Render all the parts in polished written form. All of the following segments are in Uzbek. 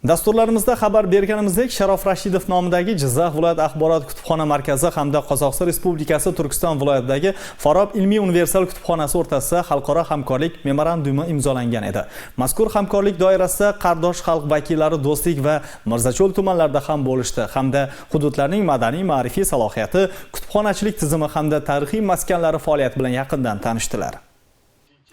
Dasturlarimizda xabar berganimizdek, Sharof Rashidov nomidagi Jizzax viloyat axborot kutubxona markazi hamda Qozog'iston Respublikasi Turkiston viloyatidagi Forob ilmiy universal kutubxonasi o'rtasida xalqaro hamkorlik memorandumi imzolangan edi. Mazkur hamkorlik doirasida qardosh xalq vakillari Do'stlik va Mirzacho'l tumanlarida ham bo'lishdi hamda hududlarning madaniy ma'rifiy salohiyati, kutubxonachilik tizimi hamda tarixiy maskanlari faoliyati bilan yaqindan tanishdilar.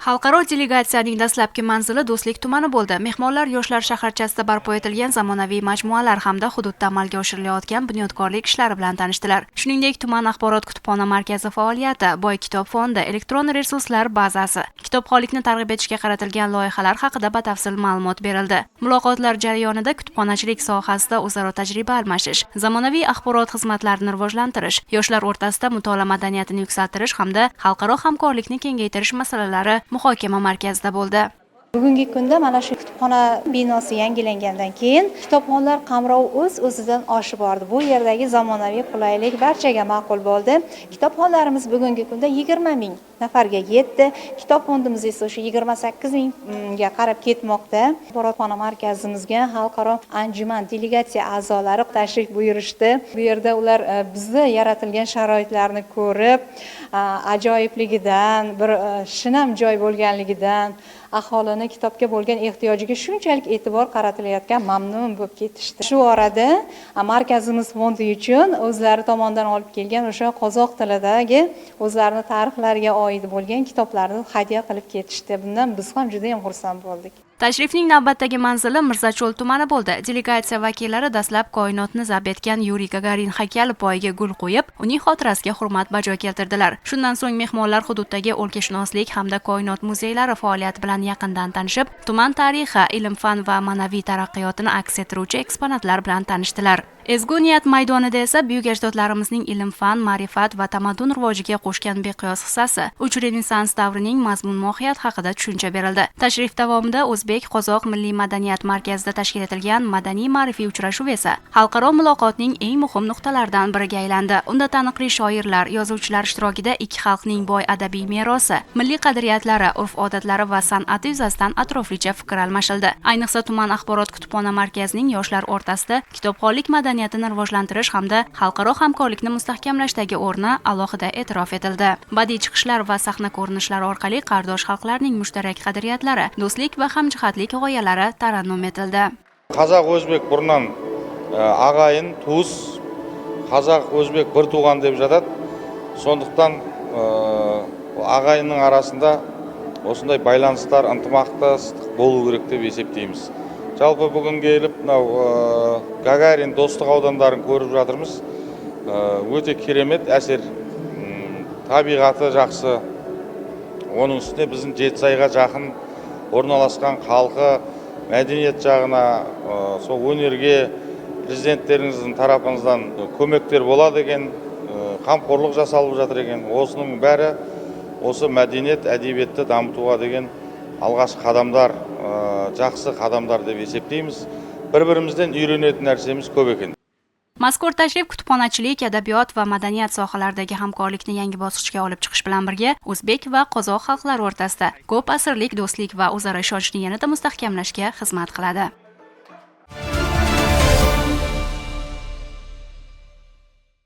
Xalqaro delegatsiyaning dastlabki manzili Do'stlik tumani bo'ldi. Mehmonlar yoshlar shaharchasida barpo etilgan zamonaviy majmualar hamda hududda amalga oshirilayotgan bunyodkorlik ishlari bilan tanishdilar. Shuningdek, tuman axborot kutubxona markazi faoliyati, boy kitob fondi, elektron resurslar bazasi, kitobxonlikni targ'ib etishga qaratilgan loyihalar haqida batafsil ma'lumot berildi. Muloqotlar jarayonida kutubxonachilik sohasida o'zaro tajriba almashish, zamonaviy axborot xizmatlarini rivojlantirish, yoshlar o'rtasida mutolaa madaniyatini yuksaltirish hamda xalqaro hamkorlikni kengaytirish masalalari muhokama markazida bo'ldi. Bugungi kunda mana shu kutubxona binosi yangilangandan keyin kitobxonlar qamrovi o'z-o'zidan oshib bordi. Bu yerdagi zamonaviy qulaylik barchaga ma'qul bo'ldi. Kitobxonlarimiz bugungi kunda 20 ming nafarga yetdi. Kitob fondimiz esa o'sha 28 mingga qarab ketmoqda. Axborotxona markazimizga xalqaro anjuman delegatsiya a'zolari tashrif buyurishdi. Bu yerda ular bizda yaratilgan sharoitlarni ko'rib, ajoyibligidan, bir shinam joy bo'lganligidan, aholini kitobga bo'lgan ehtiyojiga shunchalik e'tibor qaratilayotgan mamnun bo'lib ketishdi. Shu orada markazimiz fondi uchun o'zlari tomonidan olib kelgan o'sha qozoq tilidagi o'zlarini tarixlariga oid bo'lgan kitoblarni hadya qilib ketishdi. Bundan biz ham juda ham xursand bo'ldik. Tashrifning navbatdagi manzili Mirzacho'l tumani bo'ldi. Delegatsiya vakillari dastlab koinotni zabt etgan Yuriy Gagarin haykali poyiga gul qo'yib, uning xotirasiga hurmat bajo keltirdilar. Shundan so'ng mehmonlar hududdagi o'lkashunoslik hamda koinot muzeylari faoliyati bilan yaqindan tanishib, tuman tarixi, ilm-fan va ma'naviy taraqqiyotini aks ettiruvchi eksponatlar bilan tanishdilar. Ezgu niyat maydonida esa buyuk ajdodlarimizning ilm-fan, ma'rifat va tamaddun rivojiga qo'shgan beqiyos hissasi, uch renessans davrining mazmun-mohiyat haqida tushuncha berildi. Tashrif davomida O'zbek-Qozoq milliy madaniyat markazida tashkil etilgan madaniy ma'rifiy uchrashuv esa xalqaro muloqotning eng muhim nuqtalaridan biriga aylandi. Unda taniqli shoirlar, yozuvchilar ishtirokida ikki xalqning boy adabiy merosi, milliy qadriyatlari, urf-odatlari va san'ati yuzasidan atroflicha fikr almashildi. Ayniqsa tuman axborot kutubxona markazining yoshlar o'rtasida kitobxonlik madaniyatini rivojlantirish hamda xalqaro hamkorlikni mustahkamlashdagi o'rni alohida e'tirof etildi. Badiiy chiqishlar va sahna ko'rinishlari orqali qardosh xalqlarning mushtarak qadriyatlari, do'stlik va hamjihatlik g'oyalari tarannum etildi. Қазақ өзбек бұрыннан ағайын, туыс, қазақ өзбек бір туған деп жатады. Сондықтан ағайынның арасында осындай байланыстар, ынтымақтастық болу керек деп есептейміз. Жалпы бүгін келіп, Гагарин достық аудандарын көріп жатырмыз. Өте керемет әсер, табиғаты жақсы. Оның үстіне біздің Жетісайға жақын орналасқан халқы, мәдениет жағына, сол өнерге президенттеріңіздің тарапыңыздан көмектер болады екен, қамқорлық жасалып жатыр екен. Осының бәрі осы мәдениет, әдебиетті дамытуға деген алғашқы қадамдар, жақсы қадамдар деп есептейміз. Bir-birimizden үйренетін нәрсеміз көп екен. Mazkur tashrif kutubxonachilik, adabiyot va madaniyat sohalaridagi hamkorlikni yangi bosqichga olib chiqish bilan birga o'zbek va qozoq xalqlari o'rtasida ko'p asrlik do'stlik va o'zaro ishonchni yanada mustahkamlashga xizmat qiladi.